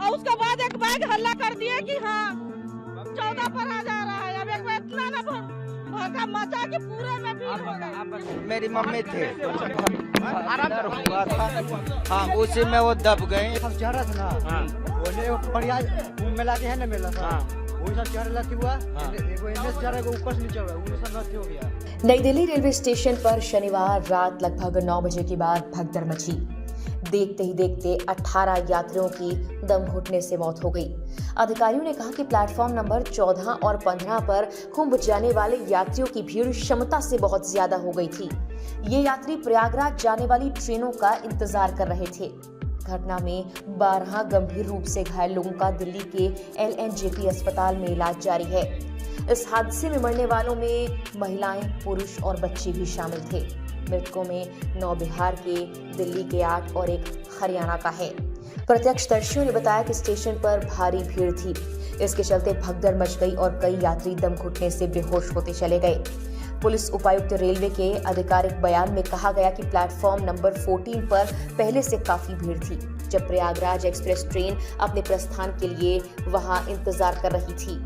और उसके बाद एक बैग हल्ला कर दिए कि हाँ 14 पर आ जा रहा है। अब एक इतना ना भड़का मचा कि पूरे में भीड़ हो गई। मेरी मम्मी थे हाँ, उसी में वो दब गए। सब चेहरा था ना, वो बढ़िया मेला के है ना मेला था, वही सब चेहरा लग हुआ, वो चेहरा को ऊपर से नीचे हुआ, वो सब लग हो गया। नई दिल्ली रेलवे स्टेशन पर शनिवार रात लगभग 9 बजे के बाद भगदड़ मची। देखते ही देखते 18 यात्रियों की दम घुटने से मौत हो गई। अधिकारियों ने कहा कि प्लेटफॉर्म नंबर 14 और 15 पर कुंभ जाने वाले यात्रियों की भीड़ क्षमता से बहुत ज्यादा हो गई थी। ये यात्री प्रयागराज जाने वाली ट्रेनों का इंतजार कर रहे थे। घटना में 12 गंभीर रूप से घायल लोगों का दिल्ली के LNJP अस्पताल में इलाज जारी है। इस हादसे में मरने वालों में महिलाएं, पुरुष और बच्चे भी शामिल थे। मृतकों में 9 बिहार के, दिल्ली के 8 और 1 हरियाणा का है। प्रत्यक्षदर्शियों ने बताया कि स्टेशन पर भारी भीड़ थी। इसके चलते भगदड़ मच गई और कई यात्री दम घुटने से बेहोश होते चले गए। पुलिस उपायुक्त रेलवे के आधिकारिक बयान में कहा गया कि प्लेटफॉर्म नंबर 14 पर पहले से काफी भीड़ थी, जब प्रयागराज एक्सप्रेस ट्रेन अपने प्रस्थान के लिए वहां इंतजार कर रही थी।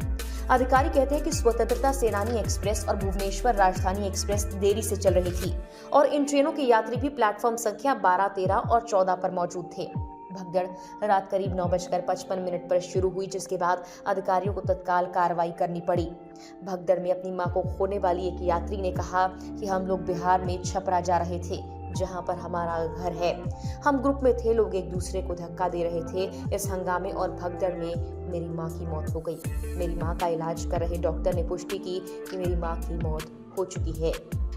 अधिकारी कहते हैं कि स्वतंत्रता सेनानी एक्सप्रेस और भुवनेश्वर राजधानी एक्सप्रेस देरी से चल रही थी और इन ट्रेनों के यात्री भी प्लेटफॉर्म संख्या 12, 13 और 14 पर मौजूद थे। भगदड़ रात करीब 9:55 पर शुरू हुई, जिसके बाद अधिकारियों को तत्काल कार्रवाई करनी पड़ी। भगदड़ में अपनी मां को खोने वाली एक यात्री ने कहा कि हम लोग बिहार में छपरा जा रहे थे, जहां पर हमारा घर है। हम ग्रुप में थे, लोग एक दूसरे को धक्का दे रहे थे। इस हंगामे और भगदड़ में मेरी मां की मौत हो गई। मेरी मां का इलाज कर रहे डॉक्टर ने पुष्टि की कि मेरी मां की मौत हो चुकी है।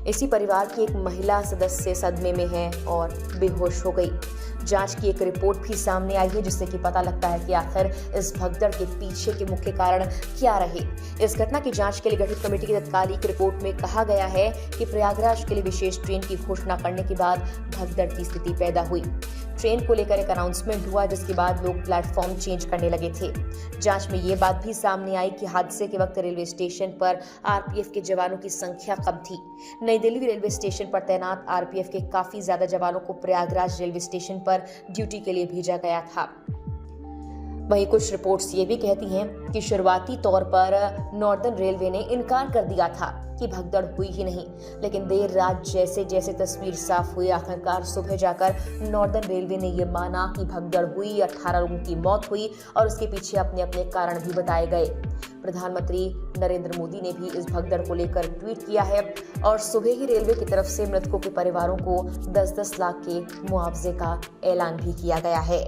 इसी परिवार की एक महिला सदस्य सदमे में है और बेहोश हो गई। जांच की एक रिपोर्ट भी सामने आई है, जिससे कि पता लगता है कि आखिर इस भगदड़ के पीछे के मुख्य कारण क्या रहे। इस घटना की जांच के लिए गठित कमेटी की तत्कालिक रिपोर्ट में कहा गया है कि प्रयागराज के लिए विशेष ट्रेन की घोषणा करने के बाद भगदड़ की स्थिति पैदा हुई। ट्रेन को लेकर एक अनाउंसमेंट हुआ, जिसके बाद लोग प्लेटफॉर्म चेंज करने लगे थे। जांच में ये बात भी सामने आई कि हादसे के वक्त रेलवे स्टेशन पर RPF के जवानों की संख्या कम थी। नई दिल्ली रेलवे स्टेशन पर तैनात RPF के काफी ज्यादा जवानों को प्रयागराज रेलवे स्टेशन पर ड्यूटी के लिए भेजा गया था। वहीं कुछ रिपोर्ट्स ये भी कहती हैं कि शुरुआती तौर पर नॉर्दर्न रेलवे ने इनकार कर दिया था कि भगदड़ हुई ही नहीं, लेकिन देर रात जैसे जैसे तस्वीर साफ हुई, आखिरकार सुबह जाकर नॉर्दर्न रेलवे ने यह माना कि भगदड़ हुई, 18 लोगों की मौत हुई और उसके पीछे अपने अपने कारण भी बताए गए। प्रधानमंत्री नरेंद्र मोदी ने भी इस भगदड़ को लेकर ट्वीट किया है और सुबह ही रेलवे की तरफ से मृतकों के परिवारों को 10-10 लाख के मुआवजे का ऐलान भी किया गया है।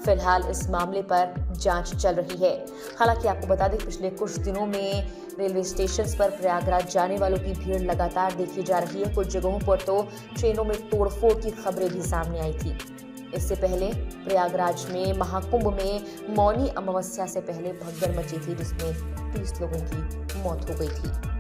फिलहाल इस मामले पर जांच चल रही है। हालांकि आपको बता दें, पिछले कुछ दिनों में रेलवे स्टेशन पर प्रयागराज जाने वालों की भीड़ लगातार देखी जा रही है। कुछ जगहों पर तो ट्रेनों में तोड़फोड़ की खबरें भी सामने आई थी। इससे पहले प्रयागराज में महाकुंभ में मौनी अमावस्या से पहले भगदड़ मची थी, जिसमें 30 लोगों की मौत हो गई थी।